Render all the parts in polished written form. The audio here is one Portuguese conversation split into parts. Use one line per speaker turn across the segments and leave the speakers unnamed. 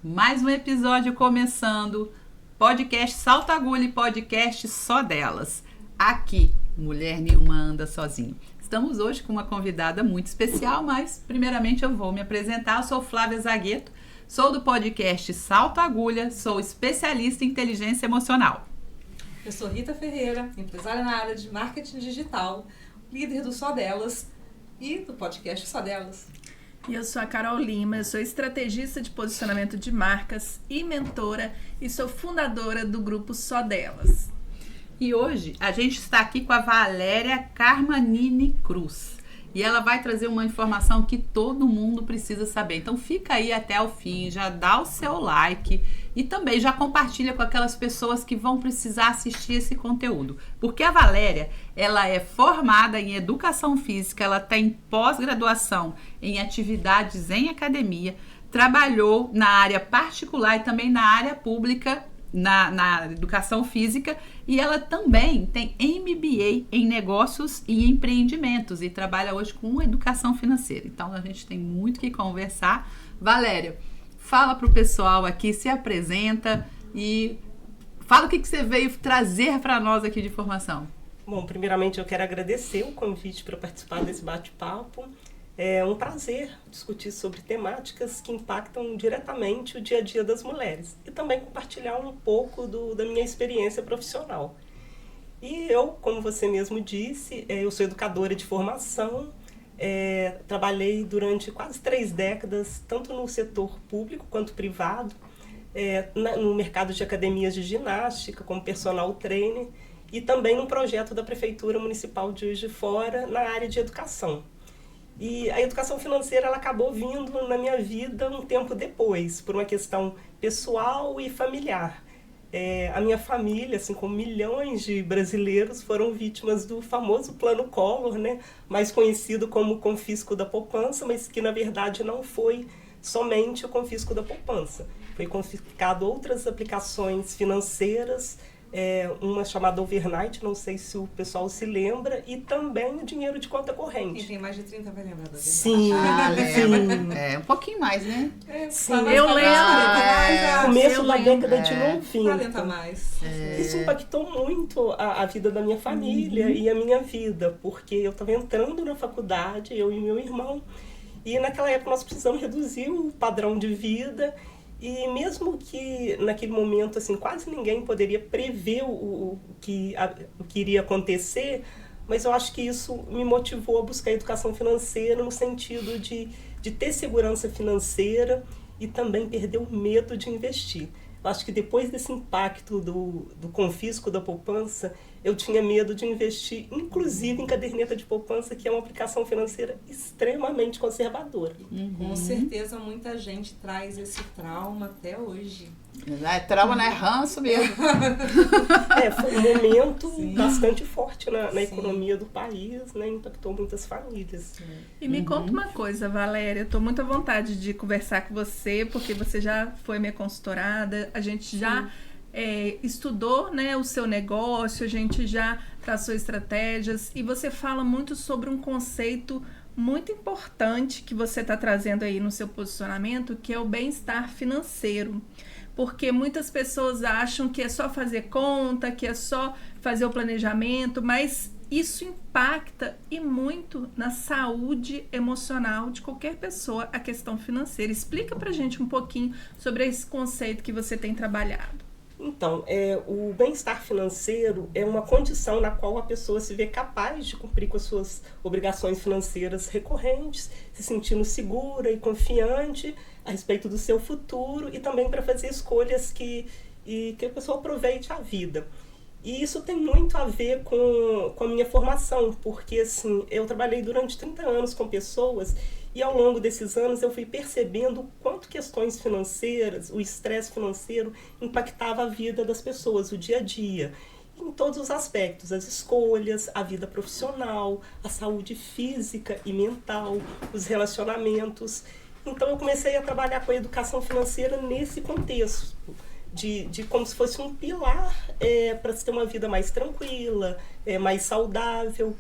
Mais um episódio começando. Podcast Salta Agulha e podcast só delas. Aqui, mulher nenhuma anda sozinha. Estamos hoje com uma convidada muito especial, mas primeiramente eu vou me apresentar. Eu sou Flávia Zagueto, sou do podcast Salta Agulha, sou especialista em inteligência emocional.
Eu sou Rita Ferreira, empresária na área de marketing digital, líder do Só Delas e do podcast Só Delas.
E eu sou a Carol Lima, eu sou estrategista de posicionamento de marcas e mentora e sou fundadora do grupo Só Delas.
E hoje a gente está aqui com a Valéria Carmanini Cruz. E ela vai trazer uma informação que todo mundo precisa saber. Então fica aí até o fim, já dá o seu like e também já compartilha com aquelas pessoas que vão precisar assistir esse conteúdo. Porque a Valéria, ela é formada em educação física, ela tem pós-graduação em atividades em academia, trabalhou na área particular e também na área pública, na educação física, e ela também tem MBA em negócios e empreendimentos e trabalha hoje com educação financeira. Então a gente tem muito que conversar. Valéria, fala pro pessoal aqui, se apresenta e fala o que você veio trazer para nós aqui de informação.
Bom, primeiramente eu quero agradecer o convite para participar desse bate-papo. É um prazer discutir sobre temáticas que impactam diretamente o dia a dia das mulheres e também compartilhar um pouco da minha experiência profissional. E eu, como você mesmo disse, eu sou educadora de formação, trabalhei durante quase 3 décadas, tanto no setor público quanto privado, no mercado de academias de ginástica, como personal trainer, e também no projeto da Prefeitura Municipal de Juiz de Fora, na área de educação. E a educação financeira ela acabou vindo na minha vida um tempo depois, por uma questão pessoal e familiar. A minha família, assim como milhões de brasileiros, foram vítimas do famoso Plano Collor, né? Mais conhecido como confisco da poupança, mas que na verdade não foi somente o confisco da poupança. Foi confiscado outras aplicações financeiras, uma chamada overnight, não sei se o pessoal se lembra, e também o dinheiro de conta corrente.
Quem tem mais de 30 vai lembrar da
Sim,
sim. Um pouquinho mais, né?
Sim,
eu lembro.
Começo da década de 90.
40 mais.
Isso impactou muito a vida da minha família e a minha vida, porque eu estava entrando na faculdade, eu e meu irmão, e naquela época nós precisamos reduzir o padrão de vida. E mesmo que naquele momento assim, quase ninguém poderia prever o que iria acontecer, mas eu acho que isso me motivou a buscar educação financeira no sentido de ter segurança financeira e também perder o medo de investir. Eu acho que depois desse impacto do confisco da poupança, eu tinha medo de investir, inclusive em caderneta de poupança, que é uma aplicação financeira extremamente conservadora.
Com certeza muita gente traz esse trauma até hoje.
Trauma não é ranço mesmo.
Foi um momento bastante forte na economia do país, né? Impactou muitas famílias.
E me conta uma coisa, Valéria, eu tô muito à vontade de conversar com você, porque você já foi minha consultorada, a gente já estudou, né, o seu negócio, a gente já traçou estratégias, e você fala muito sobre um conceito muito importante que você está trazendo aí no seu posicionamento, que é o bem-estar financeiro. Porque muitas pessoas acham que é só fazer conta, que é só fazer o planejamento, mas isso impacta e muito na saúde emocional de qualquer pessoa, a questão financeira. Explica pra gente um pouquinho sobre esse conceito que você tem trabalhado.
Então, o bem-estar financeiro é uma condição na qual a pessoa se vê capaz de cumprir com as suas obrigações financeiras recorrentes, se sentindo segura e confiante a respeito do seu futuro e também para fazer escolhas que a pessoa aproveite a vida. E isso tem muito a ver com a minha formação, porque assim, eu trabalhei durante 30 anos com pessoas e ao longo desses anos eu fui percebendo o quanto questões financeiras, o estresse financeiro impactava a vida das pessoas, o dia a dia, em todos os aspectos, as escolhas, a vida profissional, a saúde física e mental, os relacionamentos. Então eu comecei a trabalhar com a educação financeira nesse contexto, de como se fosse um pilar para se ter uma vida mais tranquila, mais saudável.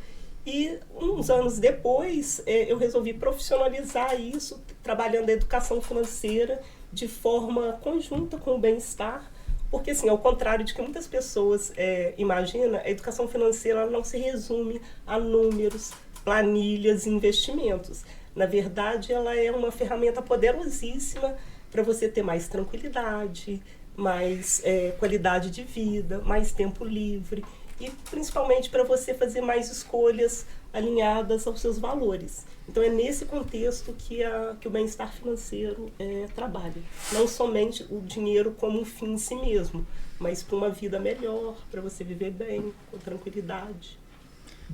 E uns anos depois eu resolvi profissionalizar isso, trabalhando a educação financeira de forma conjunta com o bem-estar, porque, assim, ao contrário de que muitas pessoas imaginam, a educação financeira ela não se resume a números, planilhas e investimentos. Na verdade, ela é uma ferramenta poderosíssima para você ter mais tranquilidade, mais qualidade de vida, mais tempo livre e, principalmente, para você fazer mais escolhas alinhadas aos seus valores. Então, é nesse contexto que o bem-estar financeiro trabalha. Não somente o dinheiro como um fim em si mesmo, mas para uma vida melhor, para você viver bem, com tranquilidade.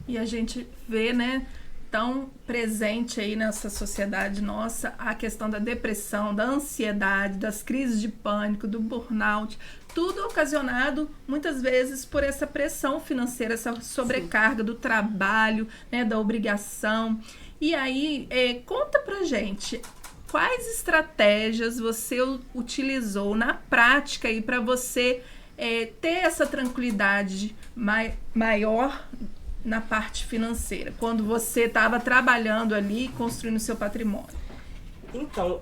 E a gente vê, né, tão presente aí nessa sociedade nossa a questão da depressão, da ansiedade, das crises de pânico, do burnout, tudo ocasionado muitas vezes por essa pressão financeira, essa sobrecarga do trabalho, né, da obrigação. E aí, conta pra gente, quais estratégias você utilizou na prática aí para você ter essa tranquilidade maior na parte financeira, quando você estava trabalhando ali, construindo seu patrimônio?
Então,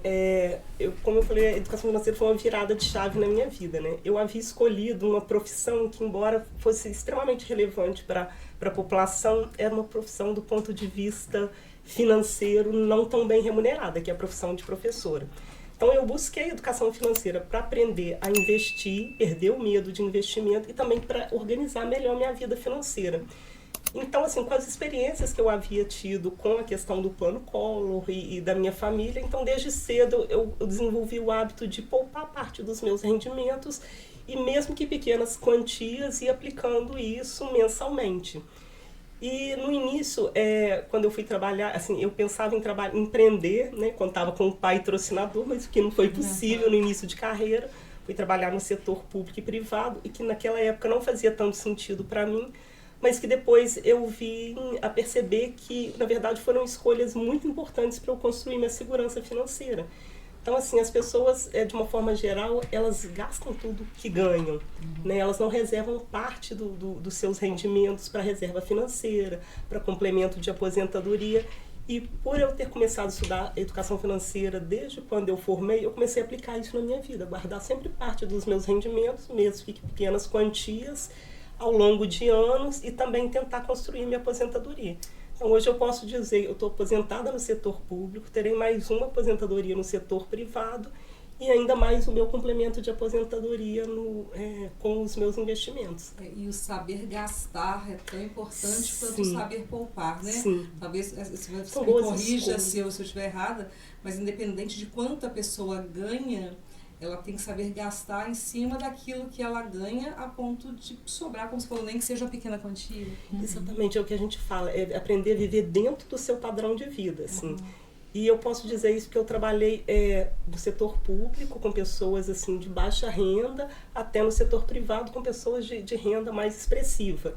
como eu falei, a educação financeira foi uma virada de chave na minha vida, né? Eu havia escolhido uma profissão que, embora fosse extremamente relevante para a população, era uma profissão do ponto de vista financeiro não tão bem remunerada, que é a profissão de professora. Então, eu busquei educação financeira para aprender a investir, perder o medo de investimento e também para organizar melhor minha vida financeira. Então, assim, com as experiências que eu havia tido com a questão do plano Collor e da minha família, então, desde cedo eu desenvolvi o hábito de poupar parte dos meus rendimentos e, mesmo que pequenas quantias, ir aplicando isso mensalmente. E no início, quando eu fui trabalhar, assim, eu pensava em empreender, né, quando estava com o pai patrocinador, mas o que não foi possível no início de carreira. Fui trabalhar no setor público e privado e que naquela época não fazia tanto sentido para mim, mas que depois eu vim a perceber que, na verdade, foram escolhas muito importantes para eu construir minha segurança financeira. Então, assim, as pessoas, de uma forma geral, elas gastam tudo que ganham, né? Elas não reservam parte dos seus rendimentos para reserva financeira, para complemento de aposentadoria. E por eu ter começado a estudar educação financeira desde quando eu formei, eu comecei a aplicar isso na minha vida, guardar sempre parte dos meus rendimentos, mesmo que pequenas quantias, ao longo de anos e também tentar construir minha aposentadoria. Então, hoje eu posso dizer, eu estou aposentada no setor público, terei mais uma aposentadoria no setor privado e ainda mais o meu complemento de aposentadoria com os meus investimentos.
E o saber gastar é tão importante quanto o saber poupar, né?
Sim.
Talvez você me corrija se eu estiver errada, mas independente de quanto a pessoa ganha, ela tem que saber gastar em cima daquilo que ela ganha a ponto de sobrar, como você falou, nem que seja uma pequena quantia.
Exatamente, é o que a gente fala, é aprender a viver dentro do seu padrão de vida, assim. E eu posso dizer isso porque eu trabalhei no setor público com pessoas assim, de baixa renda, até no setor privado com pessoas de renda mais expressiva.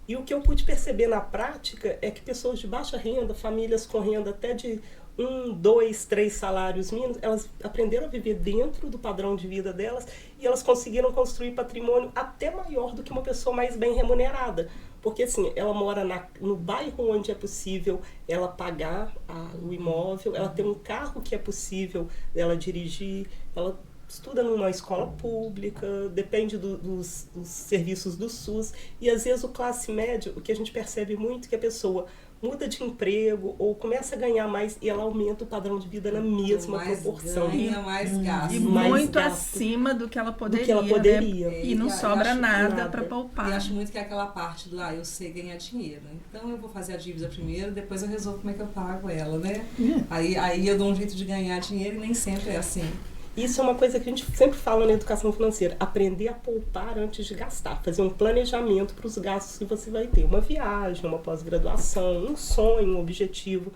E o que eu pude perceber na prática é que pessoas de baixa renda, famílias com renda até de 1, 2, 3 salários mínimos, elas aprenderam a viver dentro do padrão de vida delas e elas conseguiram construir patrimônio até maior do que uma pessoa mais bem remunerada. Porque assim, ela mora no bairro onde é possível ela pagar o imóvel, ela tem um carro que é possível ela dirigir, ela estuda numa escola pública, depende dos serviços do SUS. E às vezes o classe média, o que a gente percebe muito é que a pessoa muda de emprego ou começa a ganhar mais e ela aumenta o padrão de vida na mesma proporção.
Ganha, mais gasta.
E muito acima do que ela poderia. Né? E não sobra nada para poupar.
E acho muito que é aquela parte do, eu sei ganhar dinheiro, então eu vou fazer a dívida primeiro, depois eu resolvo como é que eu pago ela, né? Aí eu dou um jeito de ganhar dinheiro e nem sempre é assim.
Isso é uma coisa que a gente sempre fala na educação financeira, aprender a poupar antes de gastar, fazer um planejamento para os gastos que você vai ter, uma viagem, uma pós-graduação, um sonho, um objetivo.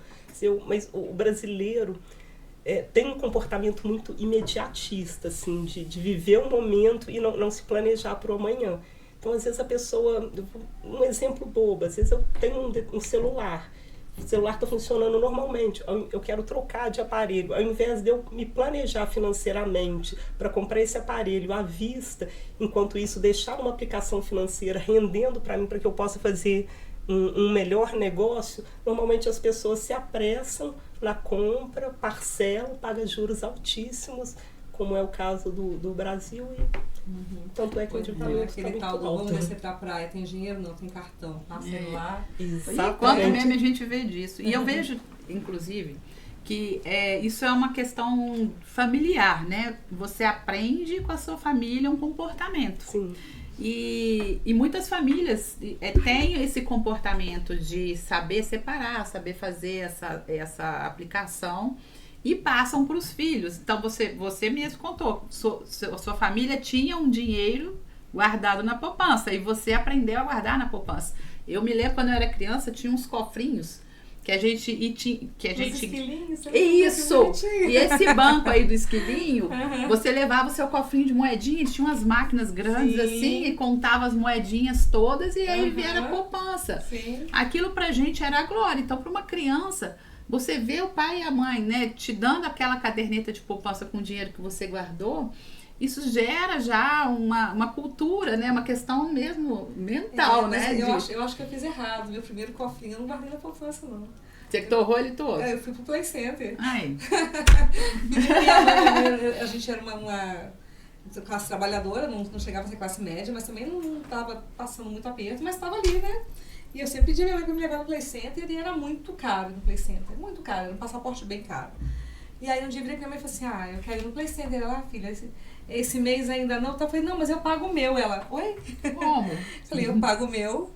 Mas o brasileiro tem um comportamento muito imediatista, assim, de viver o momento e não se planejar para o amanhã. Então, às vezes a pessoa, um exemplo bobo, às vezes eu tenho um celular, o celular está funcionando normalmente, eu quero trocar de aparelho, ao invés de eu me planejar financeiramente para comprar esse aparelho à vista, enquanto isso deixar uma aplicação financeira rendendo para mim, para que eu possa fazer um melhor negócio, normalmente as pessoas se apressam na compra, parcelam, pagam juros altíssimos, como é o caso do Brasil, e tanto é que o endividamento
aquele tal do vamos descer pra praia, tem dinheiro? Não, tem cartão, passa lá.
E quanto mesmo a gente vê disso. E eu vejo, inclusive, que isso é uma questão familiar, né? Você aprende com a sua família um comportamento.
Sim.
E muitas famílias têm esse comportamento de saber separar, saber fazer essa aplicação e passam para os filhos. Então, você mesmo contou, sua família tinha um dinheiro guardado na poupança e você aprendeu a guardar na poupança. Eu me lembro, quando eu era criança, tinha uns cofrinhos que a gente...
esquilinhos,
isso! E esse banco aí do esquilinho, você levava o seu cofrinho de moedinhas, tinha umas máquinas grandes assim, e contava as moedinhas todas, e aí era a poupança.
Sim.
Aquilo pra gente era a glória. Então, pra uma criança, você vê o pai e a mãe, né, te dando aquela caderneta de poupança com o dinheiro que você guardou, isso gera já uma cultura, né? Uma questão mesmo mental, né?
Eu acho que eu fiz errado. Meu primeiro cofrinho eu não guardei na poupança, não.
Você que torrou ele todo?
Eu fui pro Play Center.
Ai.
A gente era uma classe trabalhadora, não chegava a ser classe média, mas também não estava passando muito aperto, mas estava ali, né? E eu sempre pedi a minha mãe para me levar no Play Center e era muito caro no Play Center. Muito caro, era um passaporte bem caro. E aí um dia eu virei pra minha mãe e falei assim, eu quero ir no Play Center. Ela, filha, esse mês ainda não. Eu falei, não, mas eu pago o meu. Ela, oi?
Como?
Falei, eu pago o meu.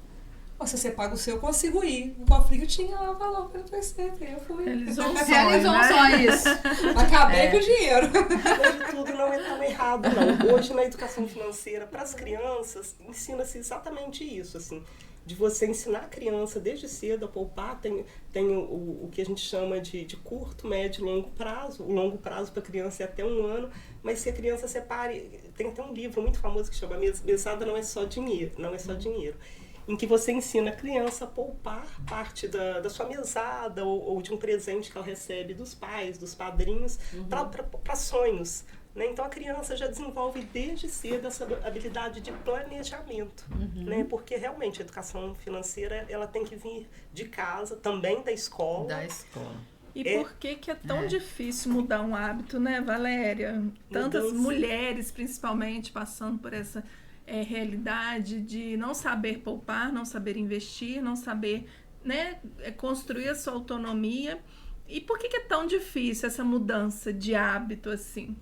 Ou se você paga o seu, eu consigo ir. O cofrinho tinha lá o valor pelo Play Center. Eu fui.
Realizou um
isso.
Acabei com o dinheiro.
Hoje tudo não é tão errado, não. Hoje, na educação financeira, para as crianças, ensina-se exatamente isso, assim. De você ensinar a criança desde cedo a poupar, tem o que a gente chama de curto, médio e longo prazo. O longo prazo para a criança é até 1 ano, mas se a criança separe, tem até um livro muito famoso que chama Mesada Não é Só Dinheiro, em que você ensina a criança a poupar parte da sua mesada ou de um presente que ela recebe dos pais, dos padrinhos, para sonhos. Né? Então a criança já desenvolve desde cedo essa habilidade de planejamento, né? Porque realmente a educação financeira ela tem que vir de casa, também da escola.
E por que é tão difícil mudar um hábito, né, Valéria? Tantas mulheres, principalmente, passando por essa realidade de não saber poupar, não saber investir, não saber, né, construir a sua autonomia. E por que é tão difícil essa mudança de hábito assim?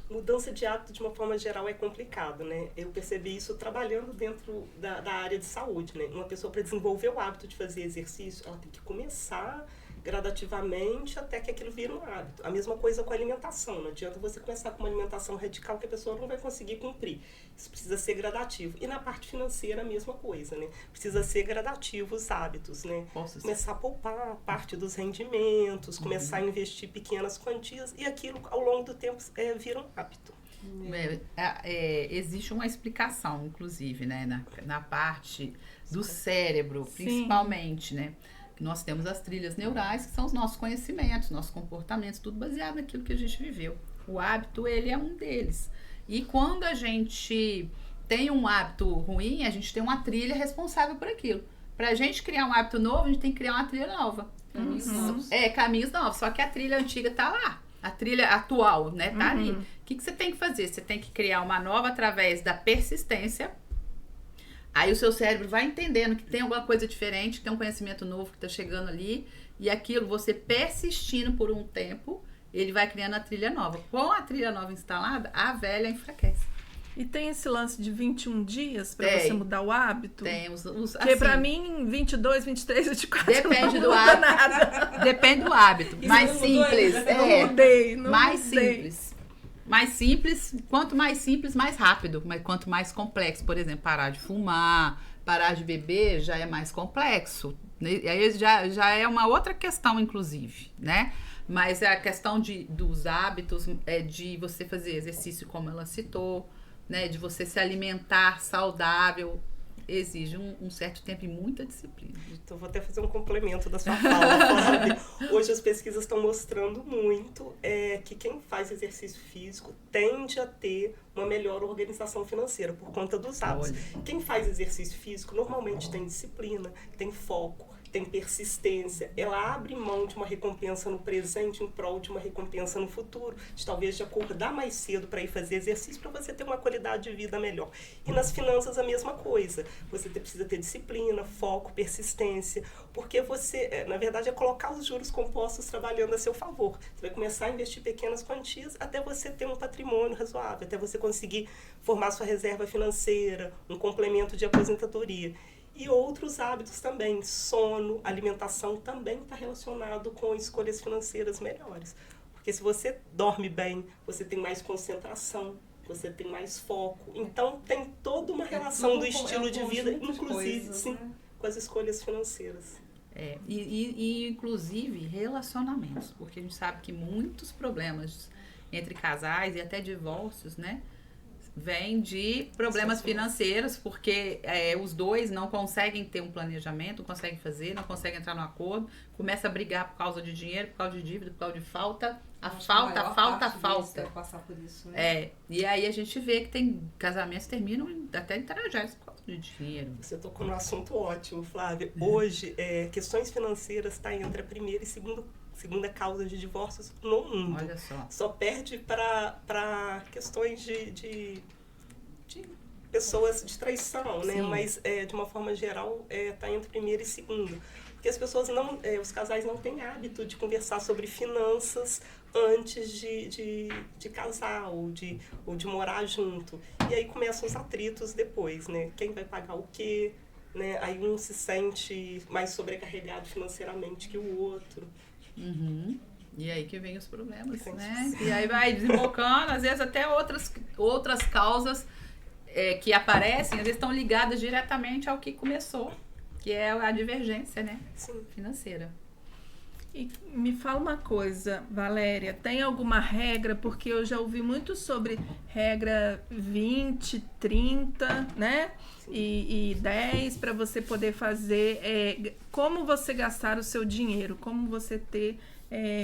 Mudança de hábito, de uma forma geral, é complicado, né? Eu percebi isso trabalhando dentro da área de saúde, né? Uma pessoa, para desenvolver o hábito de fazer exercício, ela tem que começar gradativamente até que aquilo vira um hábito. A mesma coisa com a alimentação. Não adianta você começar com uma alimentação radical que a pessoa não vai conseguir cumprir. Isso precisa ser gradativo. E na parte financeira, a mesma coisa, né? Precisa ser gradativo os hábitos, né? Começar a poupar parte dos rendimentos, começar a investir pequenas quantias e aquilo, ao longo do tempo, vira um hábito.
Existe uma explicação, inclusive, né? Na parte do cérebro, principalmente, né? Nós temos as trilhas neurais, que são os nossos conhecimentos, nossos comportamentos, tudo baseado naquilo que a gente viveu. O hábito, ele é um deles. E quando a gente tem um hábito ruim, a gente tem uma trilha responsável por aquilo. Pra gente criar um hábito novo, a gente tem que criar uma trilha nova.
Caminhos novos.
Caminhos novos. Só que a trilha antiga tá lá. A trilha atual, né, tá ali. O que você tem que fazer? Você tem que criar uma nova através da persistência. Aí o seu cérebro vai entendendo que tem alguma coisa diferente, que tem um conhecimento novo que está chegando ali, e aquilo, você persistindo por um tempo, ele vai criando a trilha nova. Com a trilha nova instalada, a velha enfraquece.
E tem esse lance de 21 dias para você mudar o hábito?
Tem.
Porque assim, para mim, 22, 23, 24
depende
não
do
muda
hábito.
nada.
Depende do hábito. Mais simples. Mais simples, quanto mais simples, mais rápido. Mas quanto mais complexo, por exemplo, parar de fumar, parar de beber, já é mais complexo. E aí já é uma outra questão, inclusive, né? Mas a questão dos hábitos, de você fazer exercício, como ela citou, né? De você se alimentar saudável, exige um certo tempo e muita disciplina.
Então, vou até fazer um complemento da sua fala, Fábio. Hoje as pesquisas estão mostrando muito que quem faz exercício físico tende a ter uma melhor organização financeira por conta dos hábitos. Quem faz exercício físico normalmente tem disciplina, tem foco, tem persistência, ela abre mão de uma recompensa no presente em prol de uma recompensa no futuro, de talvez de acordar mais cedo para ir fazer exercício para você ter uma qualidade de vida melhor. E nas finanças a mesma coisa, você precisa ter disciplina, foco, persistência, porque você, na verdade, é colocar os juros compostos trabalhando a seu favor. Você vai começar a investir pequenas quantias até você ter um patrimônio razoável, até você conseguir formar sua reserva financeira, um complemento de aposentadoria. E outros hábitos também, sono, alimentação também está relacionado com escolhas financeiras melhores. Porque se você dorme bem, você tem mais concentração, você tem mais foco. Então tem toda uma relação do estilo de vida, inclusive sim, né? Com as escolhas financeiras.
E inclusive relacionamentos, porque a gente sabe que muitos problemas entre casais e até divórcios, né? Vem de problemas financeiros, porque os dois não conseguem ter um planejamento, não conseguem fazer, não conseguem entrar no acordo, começa a brigar por causa de dinheiro, por causa de dívida, por causa de falta. Falta.
Passar por isso, né?
E aí a gente vê que tem casamentos que terminam até em tragédias por causa de dinheiro.
Você tocou num assunto ótimo, Flávia. Hoje, questões financeiras está entre a primeira e segunda causa de divórcios no mundo.
Olha só.
Só perde para questões de pessoas de traição, né? Mas, de uma forma geral, está entre primeiro e segundo. Porque as pessoas os casais não têm hábito de conversar sobre finanças antes de casar ou de morar junto. E aí começam os atritos depois, né? Quem vai pagar o quê? Né? Aí um se sente mais sobrecarregado financeiramente que o outro.
Uhum. E aí que vem os problemas, né? E aí vai desembocando, às vezes até outras causas que aparecem, às vezes estão ligadas diretamente ao que começou, que é a divergência, né?
Sim.
Financeira.
E me fala uma coisa, Valéria, tem alguma regra? Porque eu já ouvi muito sobre regra 20, 30, né? E 10 para você poder fazer como você gastar o seu dinheiro, como você ter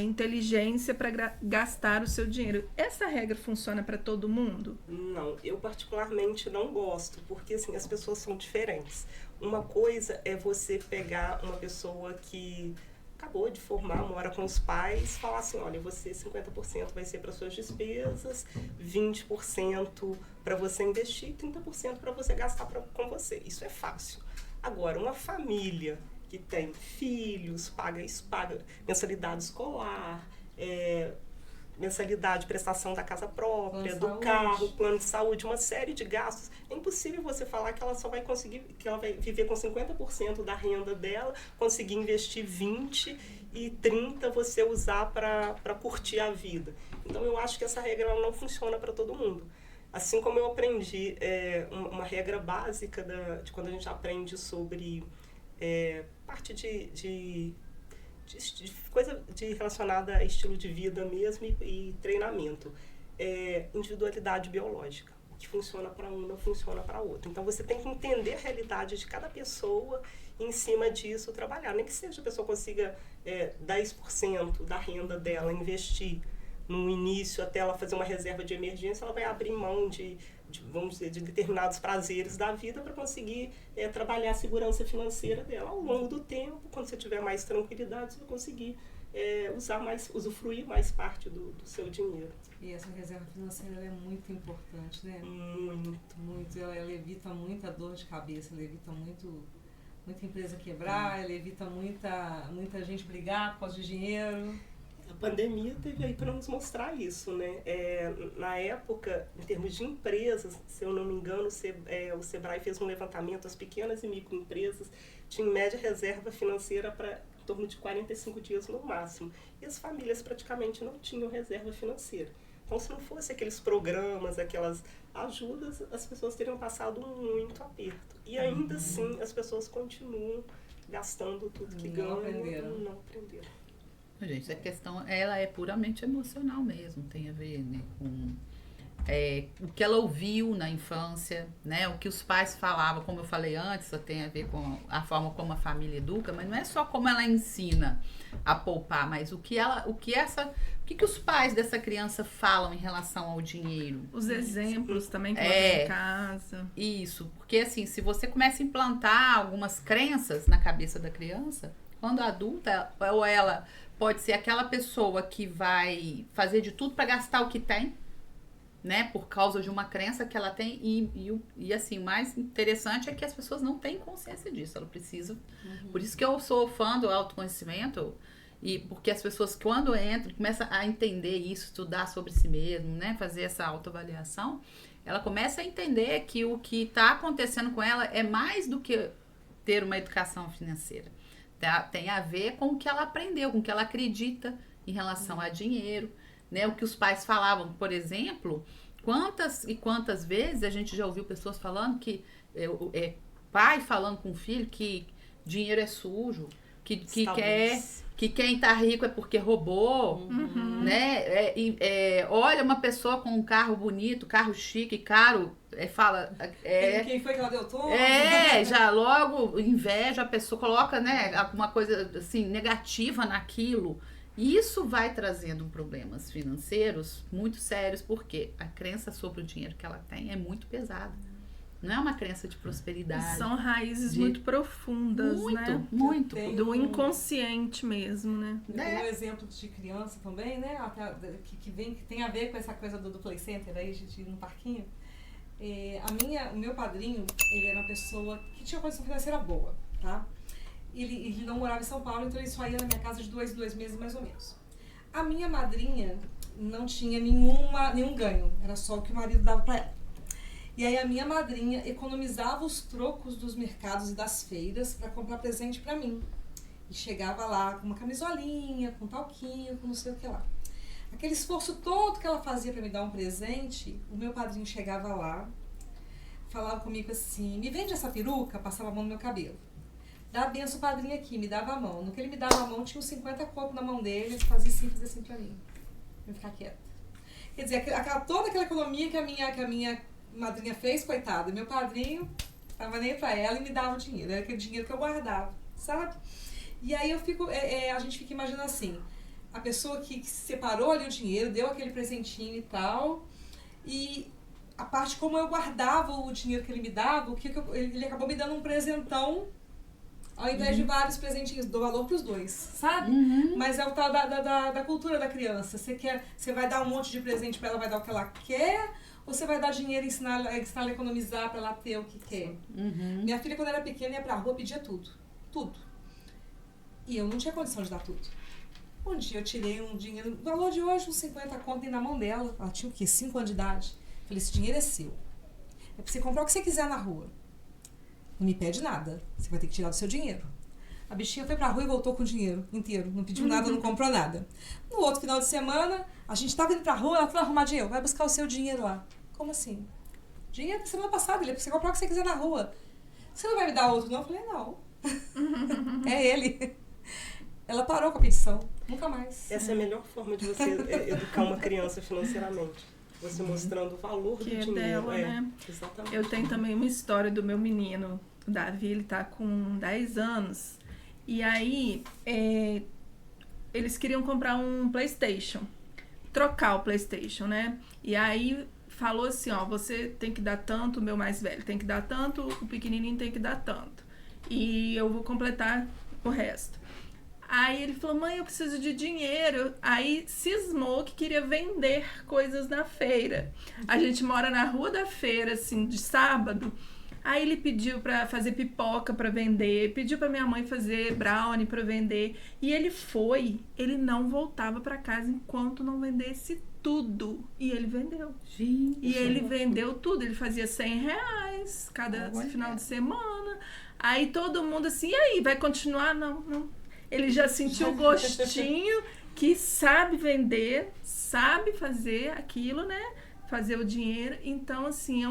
inteligência para gastar o seu dinheiro. Essa regra funciona para todo mundo?
Não, eu particularmente não gosto, porque assim, as pessoas são diferentes. Uma coisa é você pegar uma pessoa que acabou de formar, mora com os pais, falar assim, olha, você 50% vai ser para suas despesas, 20% para você investir, 30% para você gastar com você. Isso é fácil. Agora, uma família que tem filhos, paga mensalidade escolar, mensalidade, prestação da casa própria, do carro, plano de saúde, uma série de gastos. É impossível você falar que ela só vai conseguir, que ela vai viver com 50% da renda dela, conseguir investir 20% e 30% você usar para curtir a vida. Então eu acho que essa regra ela não funciona para todo mundo. Assim como eu aprendi uma regra básica de quando a gente aprende sobre parte de coisa relacionada a estilo de vida mesmo e treinamento. Individualidade biológica. O que funciona para um não funciona para outro. Então você tem que entender a realidade de cada pessoa e em cima disso trabalhar. Nem que seja a pessoa consiga 10% da renda dela investir no início até ela fazer uma reserva de emergência, ela vai abrir mão vamos dizer, de determinados prazeres da vida para conseguir trabalhar a segurança financeira dela. Ao longo do tempo, quando você tiver mais tranquilidade, você vai conseguir usufruir mais parte do seu dinheiro.
E essa reserva financeira ela é muito importante, né? Muito. Ela evita muita dor de cabeça, ela evita muita empresa quebrar, ela evita muita gente brigar por causa de dinheiro.
A pandemia teve aí para nos mostrar isso, né? Na época, em termos de empresas, se eu não me engano, o Sebrae fez um levantamento, as pequenas e microempresas tinham em média reserva financeira para em torno de 45 dias no máximo. E as famílias praticamente não tinham reserva financeira. Então, se não fosse aqueles programas, aquelas ajudas, as pessoas teriam passado muito aperto. E ainda assim, as pessoas continuam gastando tudo que ganham. Não aprenderam.
Gente, a questão ela é puramente emocional mesmo, tem a ver, né, com o que ela ouviu na infância, né, o que os pais falavam, como eu falei antes, tem a ver com a forma como a família educa, mas não é só como ela ensina a poupar, mas o que os pais dessa criança falam em relação ao dinheiro.
Os exemplos também que ela tem em casa.
Isso, porque assim, se você começa a implantar algumas crenças na cabeça da criança, Quando adulta, ou ela pode ser aquela pessoa que vai fazer de tudo para gastar o que tem, né? Por causa de uma crença que ela tem. E assim, o mais interessante é que as pessoas não têm consciência disso. Ela precisa. Por isso que eu sou fã do autoconhecimento. E porque as pessoas, quando entram, começam a entender isso, estudar sobre si mesmo, né? Fazer essa autoavaliação, ela começa a entender que o que está acontecendo com ela é mais do que ter uma educação financeira. Tem a ver com o que ela aprendeu, com o que ela acredita em relação a dinheiro, né? O que os pais falavam, por exemplo, quantas e quantas vezes a gente já ouviu pessoas falando que pai falando com o filho que dinheiro é sujo, que quem tá rico é porque roubou, né? Olha uma pessoa com um carro bonito, carro chique, caro, fala...
Quem foi que ela deu tom?
Já logo inveja, a pessoa coloca, né, uma coisa assim, negativa naquilo. E isso vai trazendo problemas financeiros muito sérios, porque a crença sobre o dinheiro que ela tem é muito pesada. Não é uma crença de prosperidade.
São raízes muito profundas, né?
Muito.
Do inconsciente mesmo, né?
Tem um exemplo de criança também, né? Que tem a ver com essa coisa do play center aí, a gente ir no parquinho. O meu padrinho, ele era uma pessoa que tinha uma condição financeira boa, tá? Ele não morava em São Paulo, então ele só ia na minha casa de 2 meses mais ou menos. A minha madrinha não tinha nenhum ganho, era só o que o marido dava pra ela. E aí a minha madrinha economizava os trocos dos mercados e das feiras para comprar presente para mim. E chegava lá com uma camisolinha, com talquinho, com não sei o que lá. Aquele esforço todo que ela fazia para me dar um presente, o meu padrinho chegava lá, falava comigo assim, me vende essa peruca, passava a mão no meu cabelo. Dá a benção, padrinho aqui, me dava a mão. No que ele me dava a mão, tinha uns 50 copos na mão dele, ele fazia assim pra mim. Eu ia ficar quieta. Quer dizer, toda aquela economia que a minha madrinha fez, coitada. Meu padrinho tava nem pra ela e me dava o dinheiro. Era aquele dinheiro que eu guardava, sabe? E aí a gente fica imaginando assim, a pessoa que separou ali o dinheiro, deu aquele presentinho e tal, e a parte como eu guardava o dinheiro que ele me dava, ele acabou me dando um presentão, ao invés de vários presentinhos, dou valor pros dois, sabe? Mas é o tal da cultura da criança. Você vai dar um monte de presente pra ela, vai dar o que ela quer, ou você vai dar dinheiro e ensinar ela a economizar pra ela ter o que quer? Minha filha, quando era pequena, ia pra rua, pedia tudo. Tudo. E eu não tinha condição de dar tudo. Um dia eu tirei um dinheiro, o valor de hoje, uns 50 conto na mão dela. Ela tinha o quê? 5 anos de idade. Falei, esse dinheiro é seu. É pra você comprar o que você quiser na rua. Não me pede nada. Você vai ter que tirar do seu dinheiro. A bichinha foi pra rua e voltou com o dinheiro inteiro. Não pediu nada, não comprou nada. No outro final de semana, a gente tava indo pra rua, ela foi arrumar dinheiro. Vai buscar o seu dinheiro lá. Como assim? Dinheiro da semana passada, ele é pra você comprar o que você quiser na rua. Você não vai me dar outro, não? Eu falei, não. É ele. Ela parou com a petição. Nunca mais.
Essa é a melhor forma de você educar uma criança financeiramente. Você mostrando o valor
que
do dinheiro.
Dela, né?
Exatamente.
Eu tenho também uma história do meu menino, o Davi, ele tá com 10 anos. E aí, eles queriam comprar um PlayStation. Trocar o PlayStation, né? E aí, falou assim, ó, você tem que dar tanto, o meu mais velho tem que dar tanto, o pequenininho tem que dar tanto. E eu vou completar o resto. Aí ele falou, mãe, eu preciso de dinheiro. Aí cismou que queria vender coisas na feira. A gente mora na rua da feira, assim, de sábado. Aí ele pediu pra fazer pipoca pra vender, pediu pra minha mãe fazer brownie pra vender. E ele não voltava pra casa enquanto não vendesse tudo. E ele vendeu.
Gente,
e ele vendeu tudo. Ele fazia R$100 cada final de semana. Aí todo mundo assim, e aí, vai continuar? Não. Ele já sentiu o gostinho que sabe vender, sabe fazer aquilo, né? Fazer o dinheiro. Então, assim,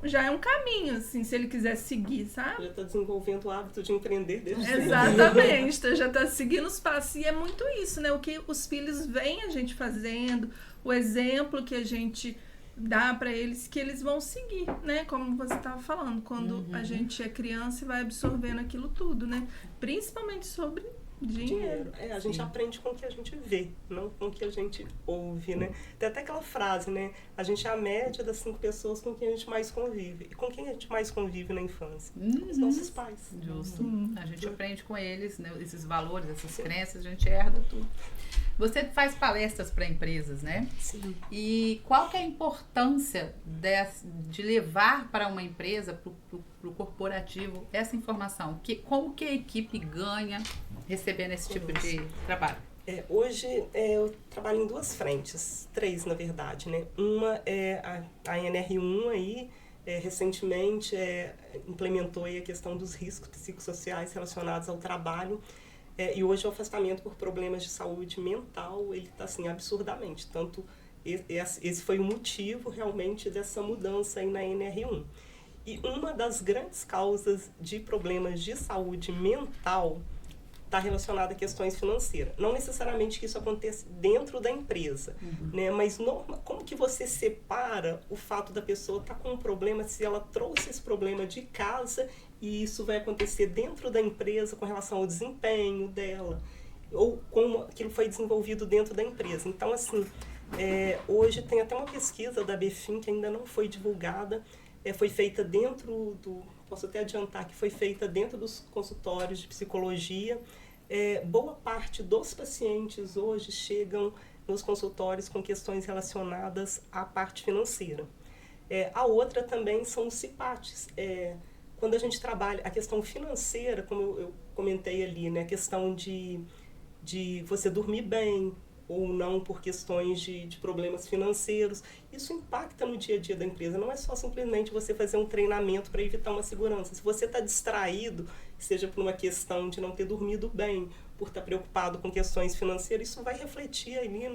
já é um caminho, assim, se ele quiser seguir, sabe?
Já está desenvolvendo o hábito de empreender desde
Exatamente, então já está seguindo os passos. E é muito isso, né? O que os filhos veem a gente fazendo, o exemplo que a gente dá para eles, que eles vão seguir, né? Como você estava falando, quando a gente é criança e vai absorvendo aquilo tudo, né? Principalmente sobre Dinheiro.
A gente aprende com o que a gente vê, não com o que a gente ouve, né? Tem até aquela frase, né? A gente é a média das 5 pessoas com quem a gente mais convive. E com quem a gente mais convive na infância? Os nossos pais.
Justo. A gente aprende com eles, né? Esses valores, essas crenças, a gente herda tudo. Você faz palestras para empresas, né?
Sim.
E qual que é a importância de levar para uma empresa, para o corporativo, essa informação? Como que a equipe ganha recebendo esse tipo de trabalho?
Hoje eu trabalho em 2 frentes, 3 na verdade, né? Uma é a NR1 aí, recentemente implementou aí a questão dos riscos psicossociais relacionados ao trabalho. E hoje o afastamento por problemas de saúde mental, ele está assim, absurdamente. Tanto esse foi o motivo realmente dessa mudança aí na NR1. E uma das grandes causas de problemas de saúde mental está relacionada a questões financeiras. Não necessariamente que isso aconteça dentro da empresa, né? Mas como que você separa o fato da pessoa estar com um problema, se ela trouxe esse problema de casa e isso vai acontecer dentro da empresa com relação ao desempenho dela, ou como aquilo foi desenvolvido dentro da empresa. Então, assim, hoje tem até uma pesquisa da BFIM que ainda não foi divulgada, foi feita dentro posso até adiantar que foi feita dentro dos consultórios de psicologia. Boa parte dos pacientes hoje chegam nos consultórios com questões relacionadas à parte financeira. A outra também são os CIPATs. Quando a gente trabalha a questão financeira, como eu comentei ali, né, a questão de você dormir bem ou não por questões de problemas financeiros, isso impacta no dia a dia da empresa. Não é só simplesmente você fazer um treinamento para evitar uma segurança. Se você está distraído, seja por uma questão de não ter dormido bem, por estar preocupado com questões financeiras, isso vai refletir ali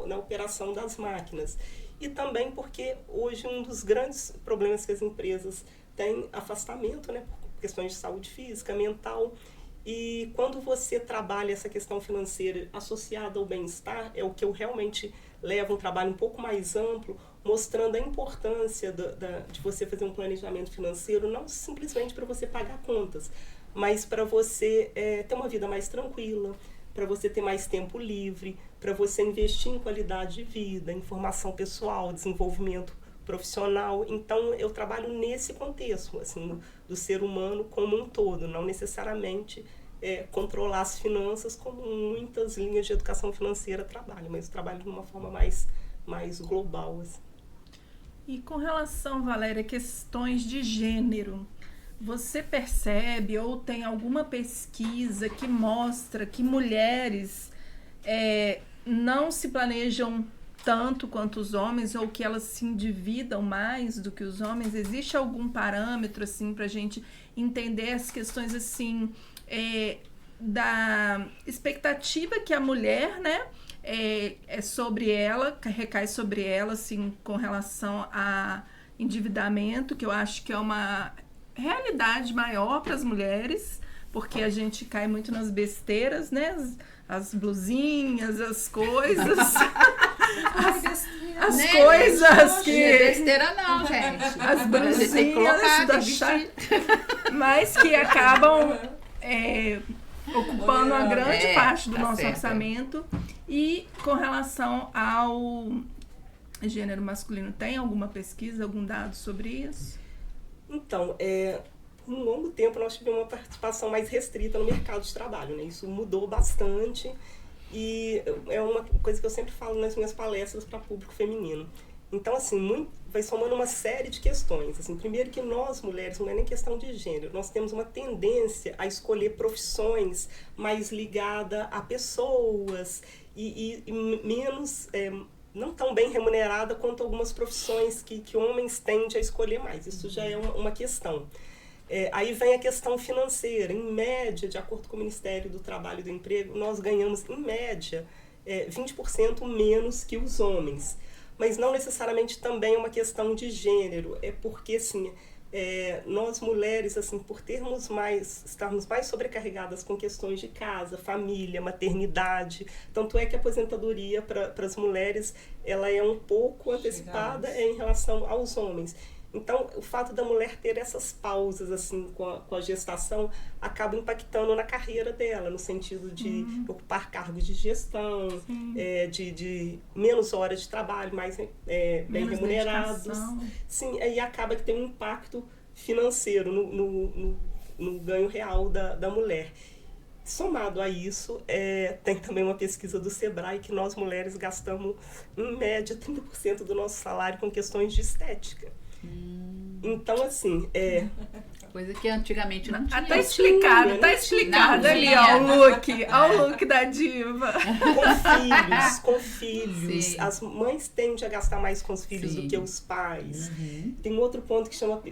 na operação das máquinas. E também porque hoje um dos grandes problemas que as empresas têm afastamento, né, por questões de saúde física, mental. E quando você trabalha essa questão financeira associada ao bem-estar, é o que eu realmente levo um trabalho um pouco mais amplo, mostrando a importância de você fazer um planejamento financeiro, não simplesmente para você pagar contas, mas para você ter uma vida mais tranquila, para você ter mais tempo livre, para você investir em qualidade de vida, em formação pessoal, desenvolvimento profissional. Então, eu trabalho nesse contexto, assim, do ser humano como um todo, não necessariamente controlar as finanças como muitas linhas de educação financeira trabalham, mas eu trabalho de uma forma mais global. Assim.
E com relação, Valéria, a questões de gênero, você percebe ou tem alguma pesquisa que mostra que mulheres não se planejam tanto quanto os homens, ou que elas se endividam mais do que os homens? Existe algum parâmetro, assim, pra gente entender as questões, assim, da expectativa que a mulher, né, sobre ela, recai sobre ela, assim, com relação a endividamento, que eu acho que é uma realidade maior para as mulheres, porque a gente cai muito nas besteiras, né, as blusinhas, as coisas... As
né,
coisas
gente,
que...
Não é besteira não, gente.
As brusinhas da chá, mas que acabam ocupando uma grande parte do nosso orçamento. E com relação ao gênero masculino, tem alguma pesquisa, algum dado sobre isso?
Então, por um longo tempo nós tivemos uma participação mais restrita no mercado de trabalho, né? Isso mudou bastante. E é uma coisa que eu sempre falo nas minhas palestras para público feminino. Então, assim, vai somando uma série de questões. Assim, primeiro que nós, mulheres, não é nem questão de gênero, nós temos uma tendência a escolher profissões mais ligadas a pessoas e menos, não tão bem remunerada quanto algumas profissões que homens tendem a escolher mais. Isso já é uma questão. Aí vem a questão financeira. Em média, de acordo com o Ministério do Trabalho e do Emprego, nós ganhamos, em média, 20% menos que os homens. Mas não necessariamente também é uma questão de gênero. É porque, assim, nós mulheres, assim, por estarmos mais sobrecarregadas com questões de casa, família, maternidade, tanto é que a aposentadoria para as mulheres ela é um pouco antecipada em relação aos homens. Então, o fato da mulher ter essas pausas assim com a gestação acaba impactando na carreira dela, no sentido de ocupar cargos de gestão, de menos horas de trabalho, mais bem remunerados.
Dedicação.
Sim, aí acaba que tem um impacto financeiro no ganho real da mulher. Somado a isso, tem também uma pesquisa do Sebrae que nós mulheres gastamos, em média, 30% do nosso salário com questões de estética. Então, assim,
Coisa que antigamente não tinha.
Tá explicado, tá explicado
Não,
ali,
tinha.
ó, o look da diva.
Com filhos.
Sim.
As mães tendem a gastar mais com os filhos
Sim.
do que os pais. Tem um outro ponto que chama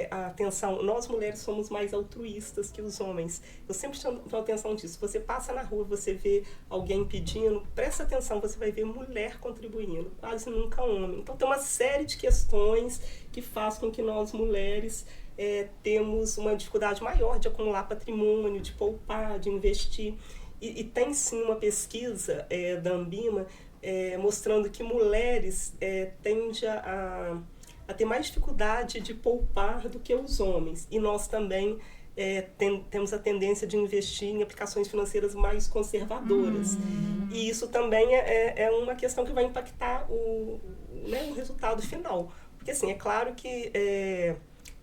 a atenção. Nós, mulheres, somos mais altruístas que os homens. Eu sempre chamo a atenção disso. Você passa na rua, você vê alguém pedindo, presta atenção, você vai ver mulher contribuindo, quase nunca homem. Então, tem uma série de questões que faz com que nós, mulheres, temos uma dificuldade maior de acumular patrimônio, de poupar, de investir. E tem sim uma pesquisa da Ambima mostrando que mulheres tendem a ter mais dificuldade de poupar do que os homens. E nós também temos a tendência de investir em aplicações financeiras mais conservadoras. E isso também é uma questão que vai impactar o resultado final. Porque, assim, é claro que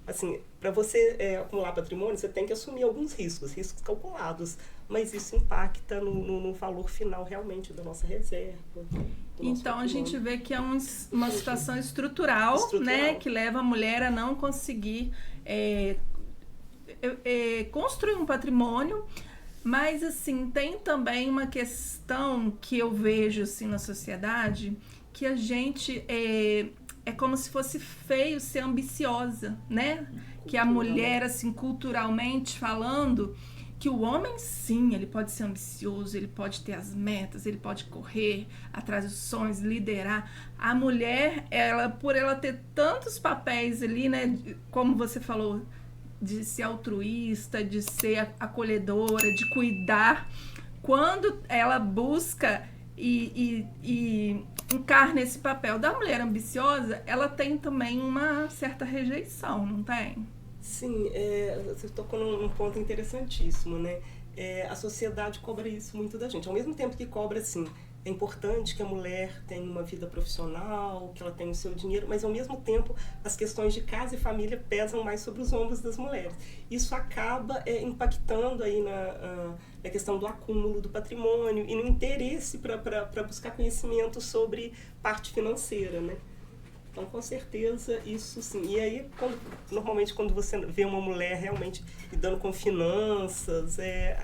assim, para você acumular patrimônio, você tem que assumir alguns riscos calculados, mas isso impacta no valor final realmente da nossa reserva.
Então a gente vê que é uma situação estrutural, né, que leva a mulher a não conseguir construir um patrimônio, mas assim, tem também uma questão que eu vejo assim, na sociedade, que a gente é como se fosse feio ser ambiciosa, né? Que a mulher, assim, culturalmente falando, que o homem, sim, ele pode ser ambicioso, ele pode ter as metas, ele pode correr atrás dos sonhos, liderar. A mulher, por ela ter tantos papéis ali, né? Como você falou, de ser altruísta, de ser acolhedora, de cuidar. Quando ela busca e encarna esse papel da mulher ambiciosa, ela tem também uma certa rejeição, não tem?
Sim, você tocou num ponto interessantíssimo, né? A sociedade cobra isso muito da gente. Ao mesmo tempo que cobra, assim, é importante que a mulher tenha uma vida profissional, que ela tenha o seu dinheiro, mas ao mesmo tempo as questões de casa e família pesam mais sobre os ombros das mulheres. Isso acaba impactando aí na questão do acúmulo do patrimônio e no interesse para buscar conhecimento sobre parte financeira, né? Então, com certeza, isso sim. E aí, normalmente, quando você vê uma mulher realmente lidando com finanças,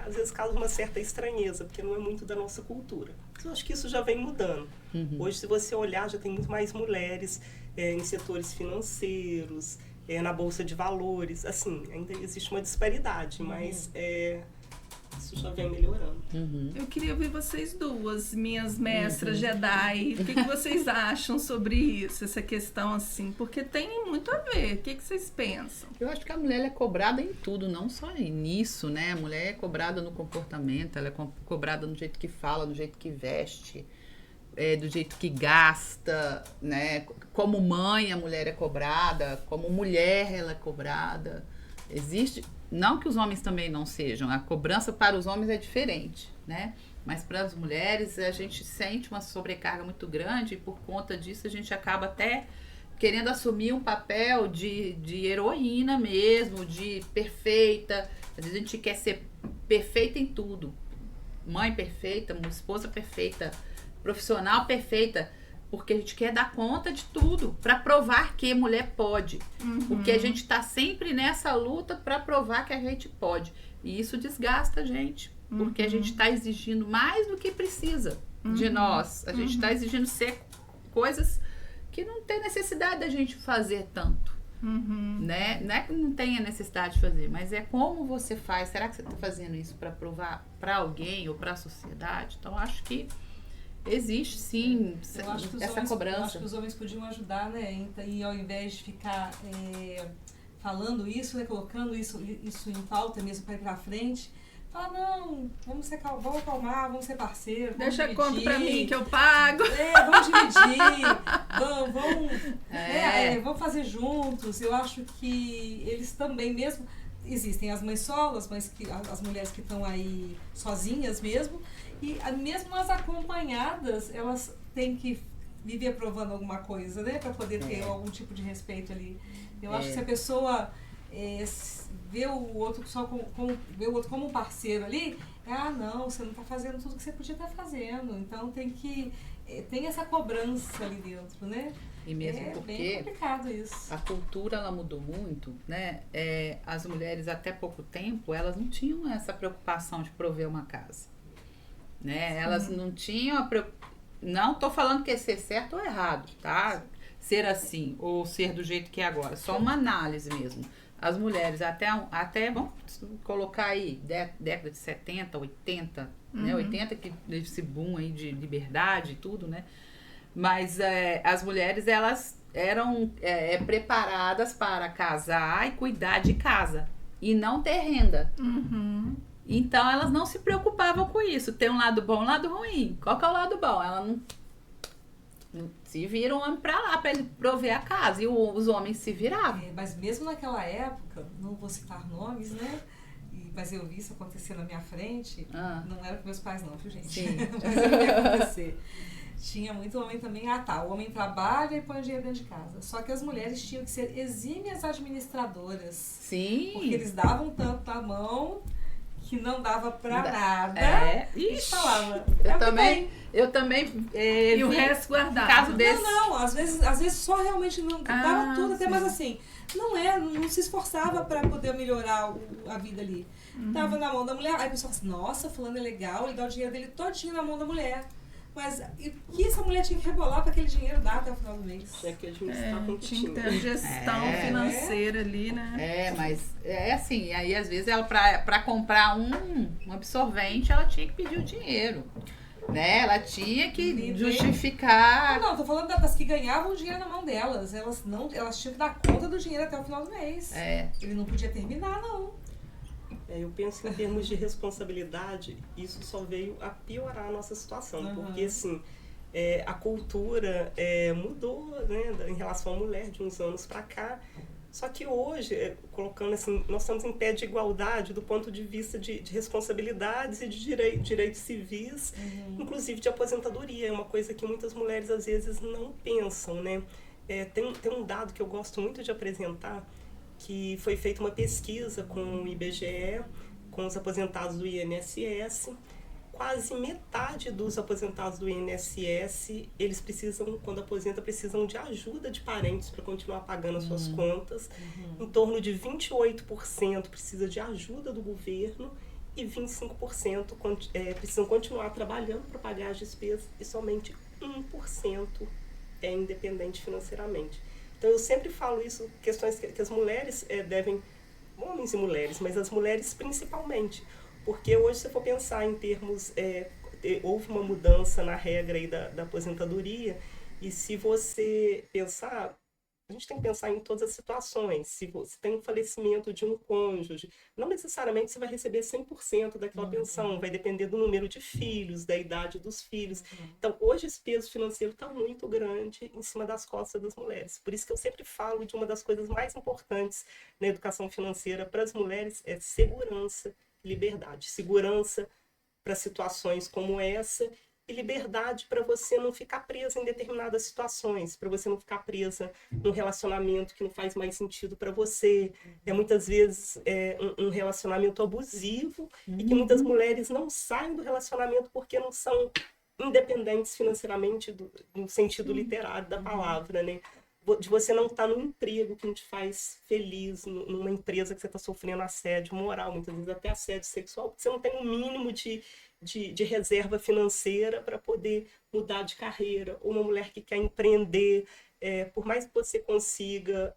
às vezes causa uma certa estranheza, porque não é muito da nossa cultura. Mas eu acho que isso já vem mudando. Hoje, se você olhar, já tem muito mais mulheres em setores financeiros, na Bolsa de Valores. Assim, ainda existe uma disparidade, mas isso já vem melhorando.
Eu queria ouvir vocês duas, minhas mestras Jedi. O que vocês acham sobre isso, essa questão assim? Porque tem muito a ver. O que vocês pensam?
Eu acho que a mulher é cobrada em tudo, não só nisso, né? A mulher é cobrada no comportamento, ela é cobrada no jeito que fala, no jeito que veste, do jeito que gasta, né? Como mãe, a mulher é cobrada, como mulher, ela é cobrada. Existe... Não que os homens também não sejam, a cobrança para os homens é diferente, né? Mas para as mulheres a gente sente uma sobrecarga muito grande e por conta disso a gente acaba até querendo assumir um papel de heroína mesmo, de perfeita. Às vezes a gente quer ser perfeita em tudo. Mãe perfeita, esposa perfeita, profissional perfeita. Porque a gente quer dar conta de tudo, para provar que mulher pode. Porque a gente está sempre nessa luta para provar que a gente pode. E isso desgasta a gente, porque a gente está exigindo mais do que precisa de nós. A gente está exigindo ser coisas que não tem necessidade da gente fazer tanto. Né? Não é que não tenha necessidade de fazer, mas é como você faz. Será que você está fazendo isso para provar para alguém ou para a sociedade? Então, acho que existe, sim, essa cobrança.
Eu acho que os homens podiam ajudar, né? E ao invés de ficar falando isso, né? Colocando isso em pauta mesmo para ir para frente, Fala, não, vamos acalmar, vamos ser parceiros.
Deixa a
dividir.
conta pra mim que eu pago.
Vamos dividir, vamos fazer juntos. Eu acho que eles também mesmo... Existem as mães solas, as mulheres que estão aí sozinhas mesmo, e mesmo as acompanhadas, elas têm que viver provando alguma coisa, né? Para poder ter algum tipo de respeito ali. Eu acho que se a pessoa vê o outro vê o outro como um parceiro ali, não, você não está fazendo tudo que você podia estar fazendo. Então tem essa cobrança ali dentro, né?
E mesmo porque
bem complicado isso.
A cultura ela mudou muito, né? As mulheres até pouco tempo elas não tinham essa preocupação de prover uma casa, né? Elas não tinham não tô falando que é ser certo ou errado, tá? Ser assim ou ser do jeito que é agora, só uma análise mesmo. As mulheres até vamos colocar aí década de 70, 80, né? 80 que esse boom aí de liberdade e tudo, né? Mas as mulheres, elas eram preparadas para casar e cuidar de casa. E não ter renda.
Uhum.
Então, elas não se preocupavam com isso. Tem um lado bom e um lado ruim. Qual que é o lado bom? Elas não se viram homem para lá, para ele prover a casa. E os homens se viravam.
Mas mesmo naquela época, não vou citar nomes, né? Mas eu vi isso acontecer na minha frente. Não era com meus pais não, viu, gente?
Sim.
Mas eu vi acontecer. Tinha muito homem também, o homem trabalha e põe o dinheiro dentro de casa. Só que as mulheres tinham que ser exímias administradoras.
Sim.
Porque eles davam tanto na mão que não dava pra nada. E falava.
Eu também
e o resto guardava.
Caso desse.
Não, às vezes só realmente não dava tudo, até mais assim. Não se esforçava pra poder melhorar a vida ali. Tava na mão da mulher, aí a pessoa fala assim, nossa, fulano é legal, ele dá o dinheiro dele todinho na mão da mulher. Mas o que essa mulher tinha que rebolar para aquele dinheiro dar até o final do mês?
Tinha que administrar com
tinha que ter gestão financeira ali, né?
Mas assim, aí às vezes ela para comprar um absorvente, ela tinha que pedir o dinheiro. Né? Ela tinha que justificar.
Não, tô falando das que ganhavam o dinheiro na mão delas. Elas tinham que dar conta do dinheiro até o final do mês. Ele não podia terminar, não.
Eu penso que em termos de responsabilidade, isso só veio a piorar a nossa situação. Porque, assim, a cultura mudou, né, em relação à mulher de uns anos para cá. Só que hoje, colocando assim, nós estamos em pé de igualdade do ponto de vista de responsabilidades e de direitos civis, inclusive de aposentadoria. É uma coisa que muitas mulheres, às vezes, não pensam, né? Tem um dado que eu gosto muito de apresentar, que foi feita uma pesquisa com o IBGE, com os aposentados do INSS. Quase metade dos aposentados do INSS, eles precisam, quando aposenta, precisam de ajuda de parentes para continuar pagando as suas contas. Em torno de 28% precisa de ajuda do governo e 25% precisam continuar trabalhando para pagar as despesas e somente 1% é independente financeiramente. Então, eu sempre falo isso, questões que as mulheres devem, homens e mulheres, mas as mulheres principalmente, porque hoje, se for pensar em termos, houve uma mudança na regra aí da aposentadoria, e se você pensar, a gente tem que pensar em todas as situações. Se você tem um falecimento de um cônjuge, não necessariamente você vai receber 100% daquela pensão, vai depender do número de filhos, da idade dos filhos. Então, hoje esse peso financeiro está muito grande em cima das costas das mulheres. Por isso que eu sempre falo de uma das coisas mais importantes na educação financeira para as mulheres é segurança e liberdade. Segurança para situações como essa e liberdade para você não ficar presa em determinadas situações, para você não ficar presa num relacionamento que não faz mais sentido para você. Muitas vezes um relacionamento abusivo e que muitas mulheres não saem do relacionamento porque não são independentes financeiramente no sentido literário da palavra, né? De você não estar num emprego que não te faz feliz, numa empresa que você está sofrendo assédio moral, muitas vezes até assédio sexual, porque você não tem um mínimo de reserva financeira para poder mudar de carreira, ou uma mulher que quer empreender, por mais que você consiga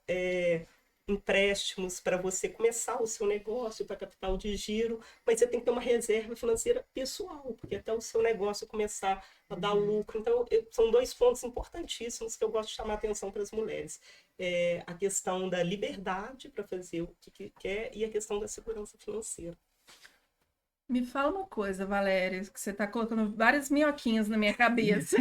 empréstimos para você começar o seu negócio, para capital de giro, mas você tem que ter uma reserva financeira pessoal, porque até o seu negócio começar a dar lucro. Então, são dois pontos importantíssimos que eu gosto de chamar a atenção para as mulheres. A questão da liberdade para fazer o que quer e a questão da segurança financeira.
Me fala uma coisa, Valéria, que você está colocando várias minhoquinhas na minha cabeça.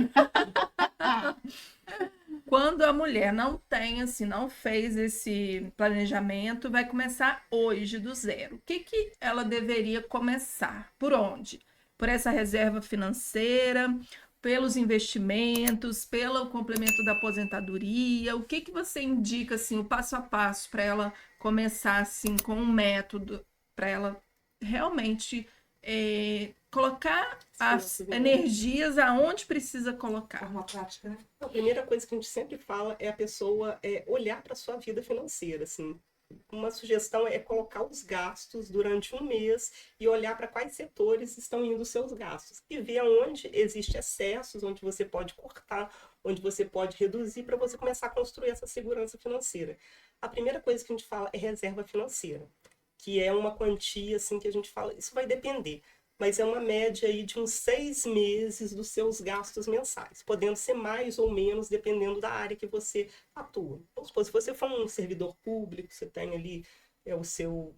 Quando a mulher não tem, assim, não fez esse planejamento, vai começar hoje do zero. O que que ela deveria começar? Por onde? Por essa reserva financeira, pelos investimentos, pelo complemento da aposentadoria? O que que você indica, assim, o passo a passo para ela começar, assim, com um método para ela realmente colocar as energias aonde precisa colocar?
Uma prática, né?
A primeira coisa que a gente sempre fala é a pessoa olhar para a sua vida financeira, assim. Uma sugestão é colocar os gastos durante um mês e olhar para quais setores estão indo os seus gastos e ver onde existe excessos, onde você pode cortar, onde você pode reduzir para você começar a construir essa segurança financeira. A primeira coisa que a gente fala é reserva financeira, que é uma quantia assim que a gente fala, isso vai depender, mas é uma média aí de uns 6 meses dos seus gastos mensais, podendo ser mais ou menos, dependendo da área que você atua. Vamos supor, se você for um servidor público, você tem ali os seus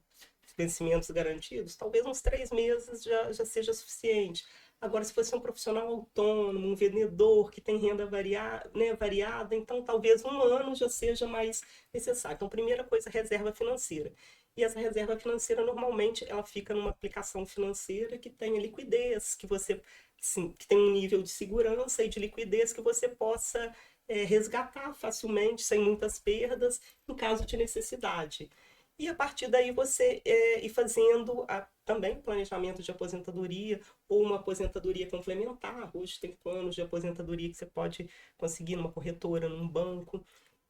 vencimentos garantidos, talvez uns 3 meses já seja suficiente. Agora, se você é um profissional autônomo, um vendedor que tem renda variada, então talvez um ano já seja mais necessário. Então, primeira coisa, reserva financeira. E essa reserva financeira, normalmente, ela fica numa aplicação financeira que tenha liquidez, que você, sim, que tem um nível de segurança e de liquidez que você possa resgatar facilmente, sem muitas perdas, em caso de necessidade. E a partir daí você ir fazendo também planejamento de aposentadoria ou uma aposentadoria complementar. Hoje tem planos de aposentadoria que você pode conseguir numa corretora, num banco.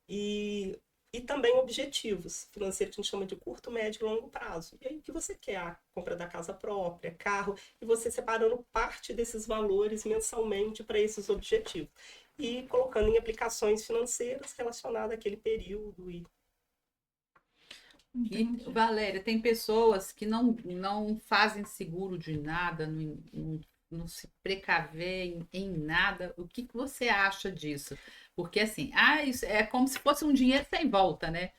E também objetivos financeiros que a gente chama de curto, médio e longo prazo. E aí o que você quer? A compra da casa própria, carro, e você separando parte desses valores mensalmente para esses objetivos. E colocando em aplicações financeiras relacionadas àquele período.
E, Valéria, tem pessoas que não fazem seguro de nada, não se precaver em nada. O que você acha disso? Porque assim, isso é como se fosse um dinheiro sem volta, né?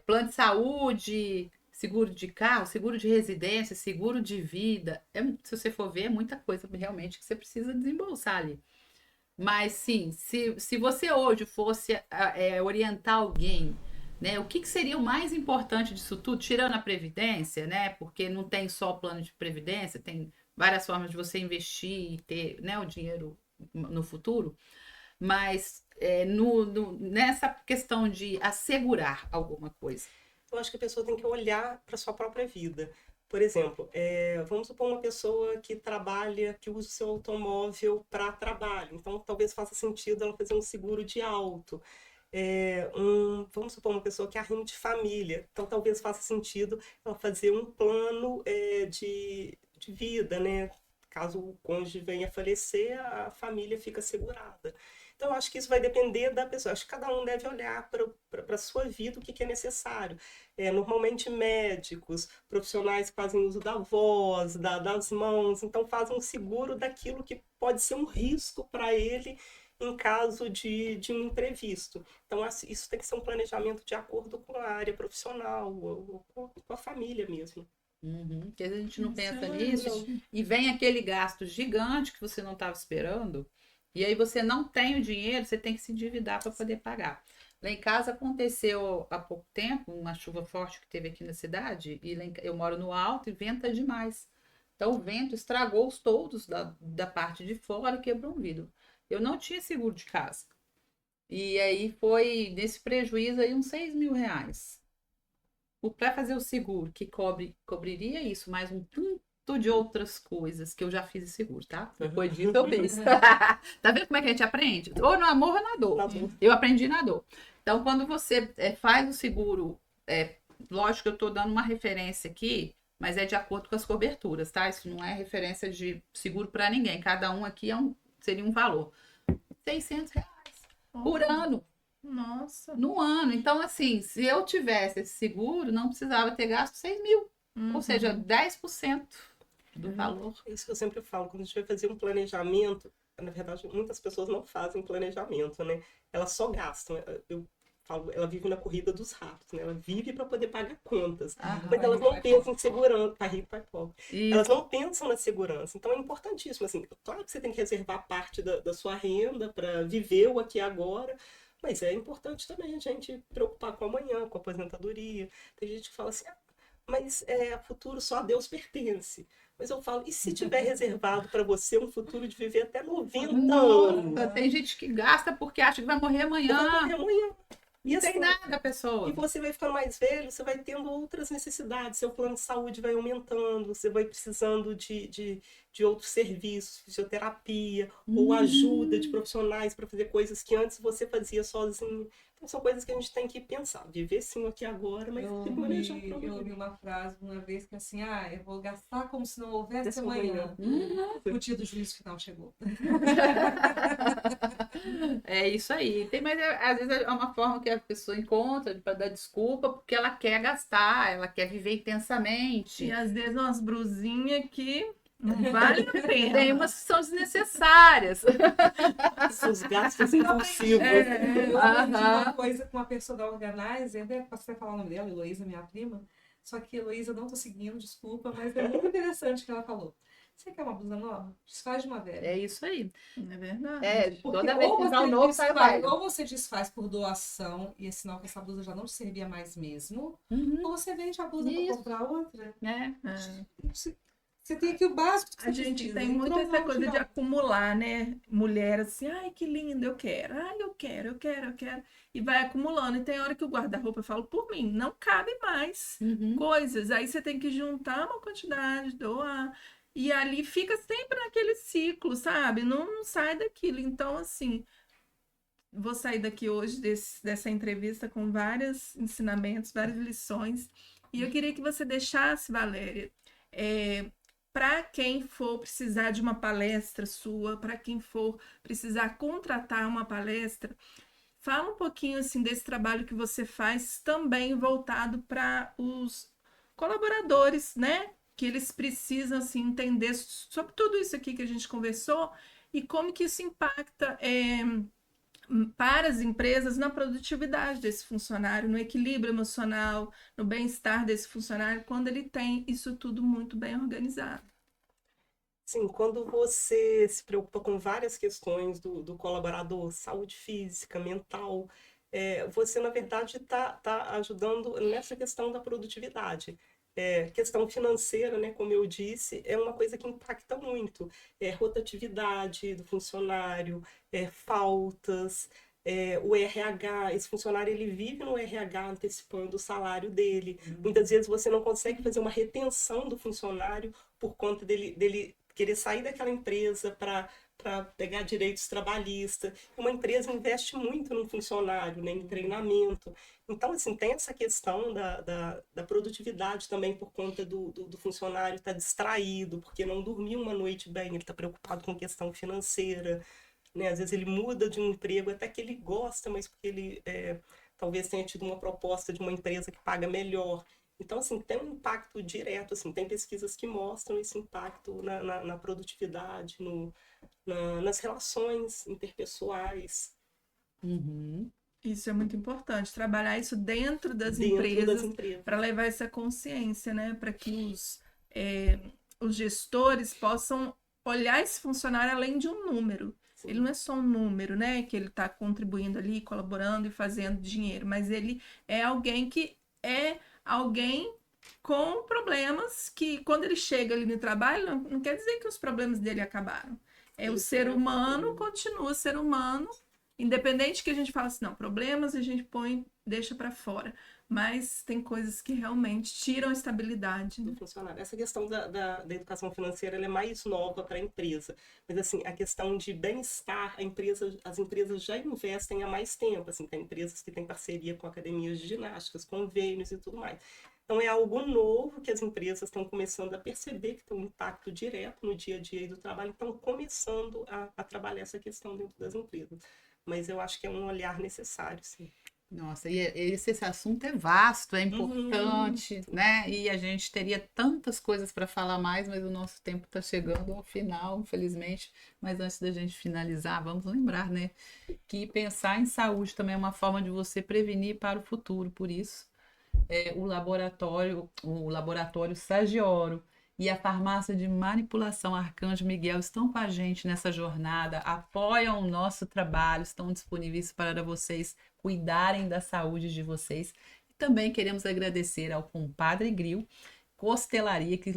Plano de saúde, seguro de carro, seguro de residência, seguro de vida. Se você for ver, é muita coisa realmente que você precisa desembolsar ali. Mas sim, se você hoje fosse orientar alguém, né, o que seria o mais importante disso tudo, tirando a previdência, né? Porque não tem só o plano de previdência, tem várias formas de você investir e ter, né, o dinheiro no futuro. Mas nessa questão de assegurar alguma coisa.
Eu acho que a pessoa tem que olhar para a sua própria vida. Por exemplo, vamos supor uma pessoa que trabalha, que usa o seu automóvel para trabalho. Então, talvez faça sentido ela fazer um seguro de auto. Vamos supor uma pessoa que arrime de família. Então, talvez faça sentido ela fazer um plano de vida, né? Caso o cônjuge venha a falecer, a família fica segurada. Então, eu acho que isso vai depender da pessoa. Acho que cada um deve olhar para a sua vida o que é necessário. Normalmente, médicos, profissionais que fazem uso da voz, das mãos, então fazem um seguro daquilo que pode ser um risco para ele em caso de um imprevisto. Então, isso tem que ser um planejamento de acordo com a área profissional, ou com a família mesmo.
Porque a gente não pensa nisso e vem aquele gasto gigante que você não estava esperando. E aí você não tem o dinheiro, você tem que se endividar para poder pagar. Lá em casa aconteceu há pouco tempo uma chuva forte que teve aqui na cidade, e eu moro no alto e venta demais. Então o vento estragou os toldos da parte de fora e quebrou um vidro. Eu não tinha seguro de casa. E aí foi nesse prejuízo aí uns 6 mil reais. Para fazer o seguro, que cobriria isso, mais um tanto de outras coisas que eu já fiz em seguro, tá? Depois disso eu fiz. Tá vendo como é que a gente aprende? Ou no amor ou na dor. Eu aprendi na dor. Então, quando você faz o seguro, lógico que eu tô dando uma referência aqui, mas é de acordo com as coberturas, tá? Isso não é referência de seguro para ninguém. Cada um aqui seria um valor. R$600 por ano.
Nossa.
No ano. Então, assim, se eu tivesse esse seguro, não precisava ter gasto 6 mil. Ou seja, 10% do valor.
É isso que eu sempre falo, quando a gente vai fazer um planejamento, na verdade, muitas pessoas não fazem planejamento, né? Elas só gastam. Eu falo, ela vive na corrida dos ratos, né? Ela vive para poder pagar contas.
Aham.
Mas elas não pensam em segurança, para rico, para pobre.
Isso.
Elas não pensam na segurança. Então é importantíssimo, assim, claro que você tem que reservar parte da sua renda para viver o aqui e agora, mas é importante também a gente preocupar com amanhã, com a aposentadoria. Tem gente que fala assim, mas futuro só a Deus pertence. Mas eu falo, e se tiver reservado para você um futuro de viver até 90 anos?
Tem gente que gasta porque acha que vai morrer amanhã.
Vai morrer amanhã.
Não tem nada, pessoa.
E você vai ficando mais velho, você vai tendo outras necessidades, seu plano de saúde vai aumentando, você vai precisando de outros serviços, fisioterapia, ou ajuda de profissionais para fazer coisas que antes você fazia sozinho. Então são coisas que a gente tem que pensar, viver sim aqui agora, mas
Eu ouvi uma frase uma vez que assim, eu vou gastar como se não houvesse amanhã. O dia do juízo final chegou.
É isso aí. Mas às vezes é uma forma que a pessoa encontra para dar desculpa, porque ela quer gastar, ela quer viver intensamente.
E às vezes umas brusinhas que não vale a pena.
Tem umas que são desnecessárias.
Os gastos impulsivos.
Eu aprendi uma coisa com uma pessoa da Organizer, posso até falar o nome dela, Heloísa, minha prima. Só que Heloísa, não tô seguindo, desculpa, mas é muito interessante o que ela falou. Você quer uma blusa nova? Desfaz de uma velha.
É isso aí.
É verdade.
Toda vez que usar um novo, sai velho.
Ou você desfaz por doação, e é sinal que essa blusa já não te servia mais mesmo, ou você vende a blusa para comprar outra. Você tem aqui o básico que você
A gente
precisa.
tem muito essa coisa de acumular, né? Mulher assim, ai, que lindo, eu quero. Ai, eu quero. E vai acumulando. E tem hora que o guarda-roupa, eu falo por mim, não cabe mais coisas. Aí você tem que juntar uma quantidade, doar. E ali fica sempre naquele ciclo, sabe? Não sai daquilo. Então, assim, vou sair daqui hoje dessa entrevista com vários ensinamentos, várias lições. E eu queria que você deixasse, Valéria, para quem for precisar de uma palestra sua, para quem for precisar contratar uma palestra, fala um pouquinho assim desse trabalho que você faz também voltado para os colaboradores, né? Que eles precisam assim, entender sobre tudo isso aqui que a gente conversou e como que isso impacta para as empresas na produtividade desse funcionário, no equilíbrio emocional, no bem-estar desse funcionário, quando ele tem isso tudo muito bem organizado.
Sim, quando você se preocupa com várias questões do colaborador, saúde física, mental, você, na verdade, tá ajudando nessa questão da produtividade. Questão financeira, né, como eu disse, é uma coisa que impacta muito. Rotatividade do funcionário, faltas, o RH, esse funcionário ele vive no RH antecipando o salário dele. Muitas vezes você não consegue fazer uma retenção do funcionário por conta dele querer sair daquela empresa para pegar direitos trabalhistas. Uma empresa investe muito no funcionário, né, em treinamento. Então, assim, tem essa questão da produtividade também por conta do funcionário estar distraído, porque não dormiu uma noite bem, ele está preocupado com questão financeira, né? Às vezes ele muda de um emprego até que ele gosta, mas porque ele talvez tenha tido uma proposta de uma empresa que paga melhor. Então, assim, tem um impacto direto, assim, tem pesquisas que mostram esse impacto na produtividade, nas relações interpessoais.
Isso é muito importante, trabalhar isso dentro das empresas para levar essa consciência, né? Para que os gestores possam olhar esse funcionário além de um número. Sim. Ele não é só um número, né? Que ele está contribuindo ali, colaborando e fazendo dinheiro, mas ele é alguém que alguém com problemas que, quando ele chega ali no trabalho, não quer dizer que os problemas dele acabaram. O ser humano continua ser humano, independente que a gente fala assim, não, problemas a gente deixa para fora. Mas tem coisas que realmente tiram a estabilidade
do funcionário. Essa questão da educação financeira ela é mais nova para a empresa. Mas, assim, a questão de bem-estar, as empresas já investem há mais tempo. Assim, tem empresas que têm parceria com academias de ginásticas, convênios e tudo mais. Então, é algo novo que as empresas estão começando a perceber que tem um impacto direto no dia a dia do trabalho. Estão começando a trabalhar essa questão dentro das empresas. Mas eu acho que é um olhar necessário, sim.
Nossa, e esse assunto é vasto, é importante, né? E a gente teria tantas coisas para falar mais, mas o nosso tempo está chegando ao final, infelizmente. Mas antes da gente finalizar, vamos lembrar, né, que pensar em saúde também é uma forma de você prevenir para o futuro. Por isso, o laboratório Sagioro e a farmácia de manipulação Arcanjo Miguel estão com a gente nessa jornada, apoiam o nosso trabalho, estão disponíveis para vocês cuidarem da saúde de vocês. E também queremos agradecer ao Compadre Grill, Costelaria, que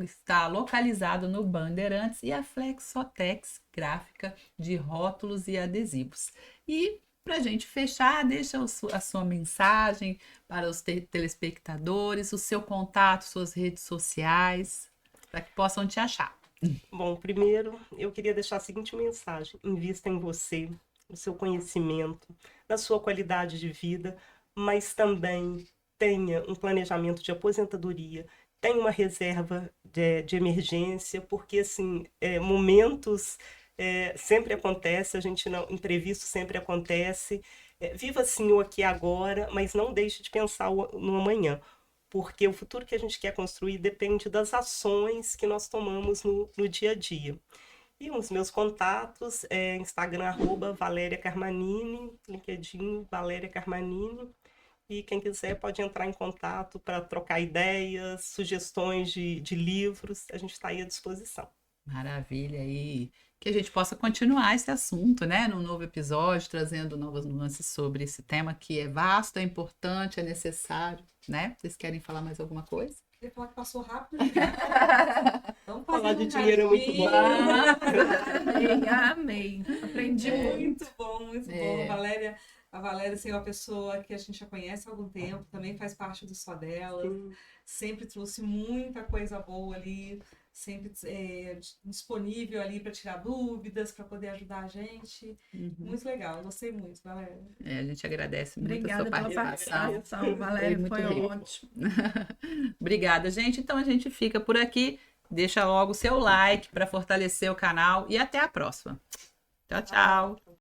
está localizado no Bandeirantes, e a Flexotex Gráfica de rótulos e adesivos. E para a gente fechar, deixa a sua mensagem para os telespectadores, o seu contato, suas redes sociais, para que possam te achar.
Bom, primeiro eu queria deixar a seguinte mensagem: invista em você, no seu conhecimento, na sua qualidade de vida, mas também tenha um planejamento de aposentadoria, tenha uma reserva de emergência, porque assim, momentos sempre acontece, a gente não, imprevisto sempre acontece. Viva assim o aqui e agora, mas não deixe de pensar no amanhã, porque o futuro que a gente quer construir depende das ações que nós tomamos no dia a dia. E os meus contatos é Instagram, @ValériaCarmanini, LinkedIn, Valéria Carmanini. E quem quiser pode entrar em contato para trocar ideias, sugestões de livros, a gente está aí à disposição.
Maravilha, e que a gente possa continuar esse assunto, né, num novo episódio, trazendo novas nuances sobre esse tema que é vasto, é importante, é necessário, né? Vocês querem falar mais alguma coisa?
Eu ia falar que passou rápido. Vamos
falar de dinheiro é muito bom.
Amei. Aprendi muito.
Muito bom. A Valéria é uma pessoa que a gente já conhece há algum tempo, também faz parte do Só Delas, sempre trouxe muita coisa boa ali, sempre disponível ali para tirar dúvidas, para poder ajudar a gente. Muito legal, gostei muito, Valéria.
A gente agradece muito
Obrigada
a sua
participação, Valéria, foi ótimo.
Obrigada, gente. Então a gente fica por aqui. Deixa logo o seu like para fortalecer o canal e até a próxima. Tchau, tchau.